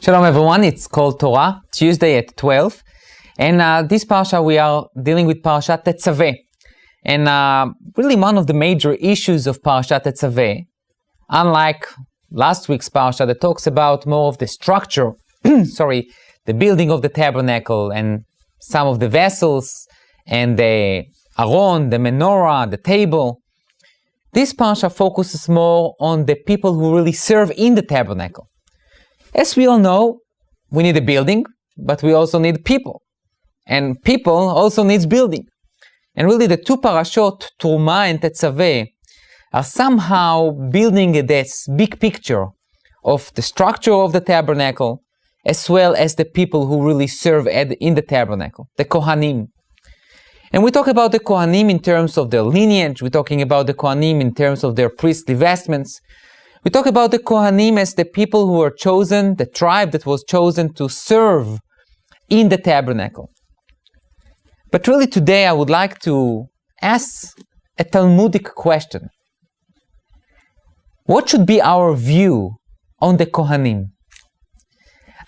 Shalom everyone, it's Kol Torah, Tuesday at 12. And this parsha we are dealing with Parashat Tezaveh. And really one of the major issues of Parashat Tezaveh, unlike last week's parsha that talks about more of the structure, the building of the tabernacle and some of the vessels and the aron, the menorah, the table. This parsha focuses more on the people who really serve in the tabernacle. As we all know, we need a building, but we also need people. And people also needs building. And really the two parashot, Truma and Tezaveh, are somehow building this big picture of the structure of the tabernacle, as well as the people who really serve in the tabernacle, the Kohanim. And we talk about the Kohanim in terms of their lineage, we're talking about the Kohanim in terms of their priestly vestments. We talk about the Kohanim as the people who were chosen, the tribe that was chosen to serve in the tabernacle. But really today I would like to ask a Talmudic question. What should be our view on the Kohanim?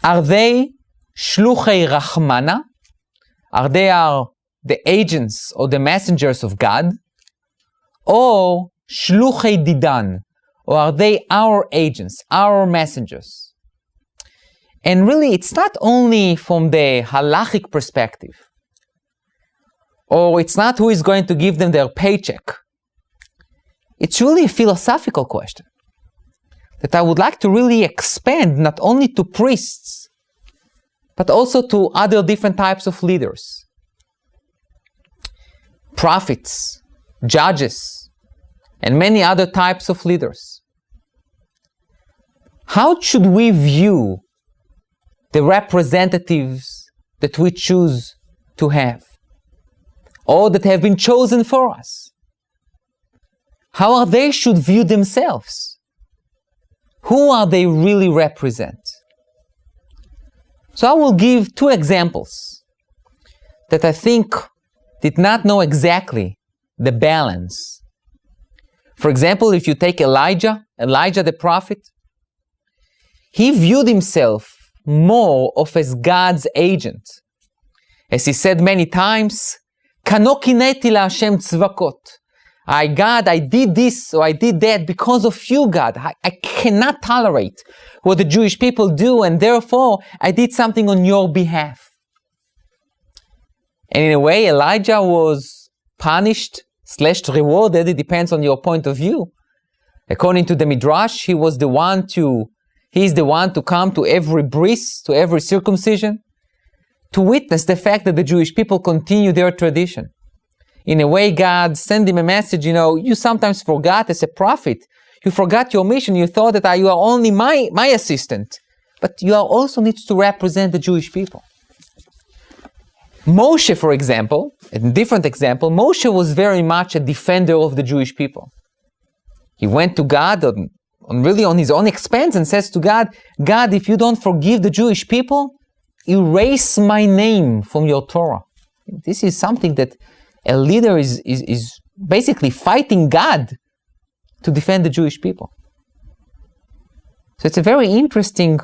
Are they Shluchei Rachmana? Are they the agents or the messengers of God? Or Shluchei Didan? Or are they our agents, our messengers? And really, it's not only from the halachic perspective, or it's not who is going to give them their paycheck. It's really a philosophical question that I would like to really expand not only to priests, but also to other different types of leaders, prophets, judges, and many other types of leaders. How should we view the representatives that we choose to have, or that have been chosen for us? How are they should view themselves? Who are they really represent? So I will give two examples that I think did not know exactly the balance. For example, if you take Elijah the prophet, he viewed himself more of as God's agent. As he said many times, Kano kineti la'Hashem tzvakot. God, I did this or I did that because of you, God. I cannot tolerate what the Jewish people do, and therefore I did something on your behalf. And in a way, Elijah was punished / rewarded. It depends on your point of view. According to the Midrash, he is the one to come to every bris, to every circumcision, to witness the fact that the Jewish people continue their tradition. In a way, God sent him a message, you sometimes forgot as a prophet, you forgot your mission, you thought that you are only my assistant, but you also need to represent the Jewish people. Moshe, for example, a different example, Moshe was very much a defender of the Jewish people. He went to God on his own expense and says to God, God, if you don't forgive the Jewish people, erase my name from your Torah. This is something that a leader is basically fighting God to defend the Jewish people. So it's a very interesting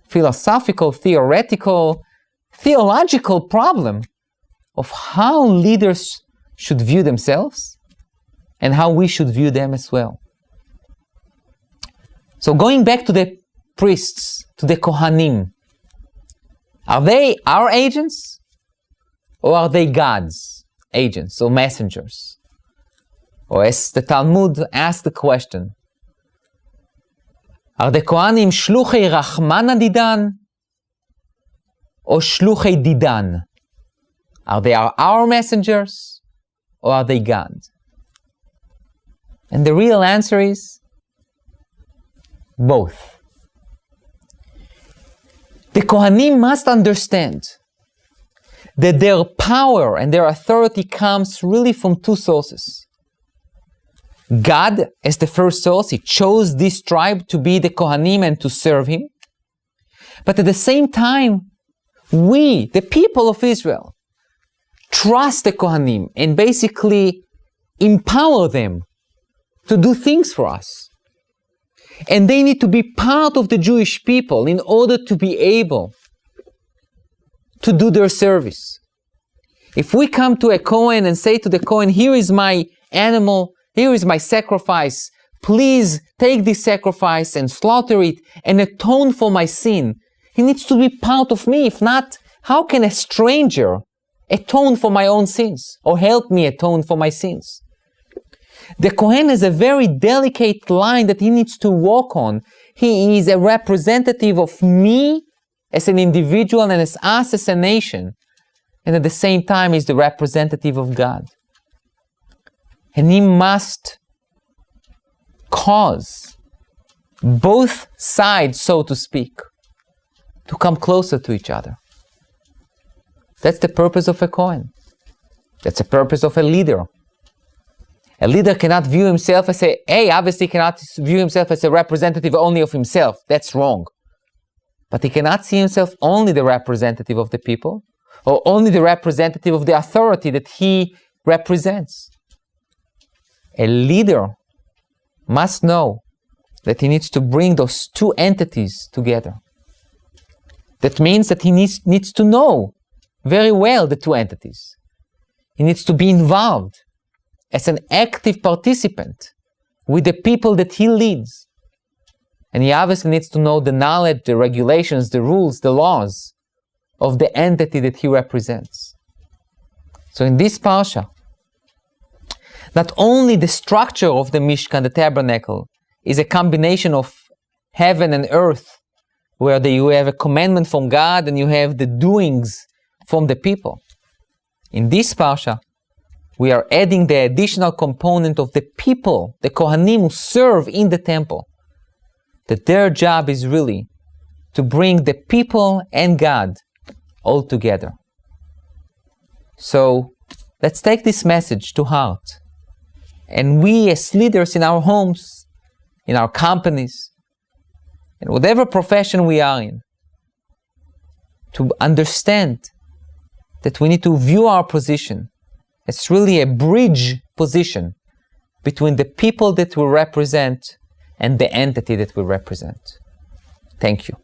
philosophical, theoretical, theological problem of how leaders should view themselves and how we should view them as well. So going back to the priests, to the Kohanim, are they our agents or are they God's agents or messengers? Or as the Talmud asks the question, are the Kohanim Shluchei Rachmana Didan or Shluchei Didan? Are they our messengers or are they God? And the real answer is both. The Kohanim must understand that their power and their authority comes really from two sources. God, as the first source, He chose this tribe to be the Kohanim and to serve Him. But at the same time, we, the people of Israel, trust the Kohanim and basically empower them to do things for us. And they need to be part of the Jewish people in order to be able to do their service. If we come to a Kohen and say to the Kohen, here is my animal, here is my sacrifice, please take this sacrifice and slaughter it and atone for my sin. He needs to be part of me. If not, how can a stranger atone for my own sins or help me atone for my sins? The Kohen has a very delicate line that he needs to walk on. He is a representative of me as an individual and as us as a nation. And at the same time, he's the representative of God. And he must cause both sides, so to speak, to come closer to each other. That's the purpose of a Kohen. That's the purpose of a leader. A leader cannot view himself as obviously cannot view himself as a representative only of himself. That's wrong. But he cannot see himself only the representative of the people, or only the representative of the authority that he represents. A leader must know that he needs to bring those two entities together. That means that he needs to know very well the two entities. He needs to be involved as an active participant with the people that he leads. And he obviously needs to know the knowledge, the regulations, the rules, the laws of the entity that he represents. So in this parsha, not only the structure of the Mishkan, the tabernacle, is a combination of heaven and earth, where you have a commandment from God and you have the doings from the people. In this parsha, we are adding the additional component of the people, the Kohanim who serve in the temple, that their job is really to bring the people and God all together. So let's take this message to heart. And we as leaders in our homes, in our companies, in whatever profession we are in, to understand that we need to view our position as really a bridge position between the people that we represent and the entity that we represent. Thank you.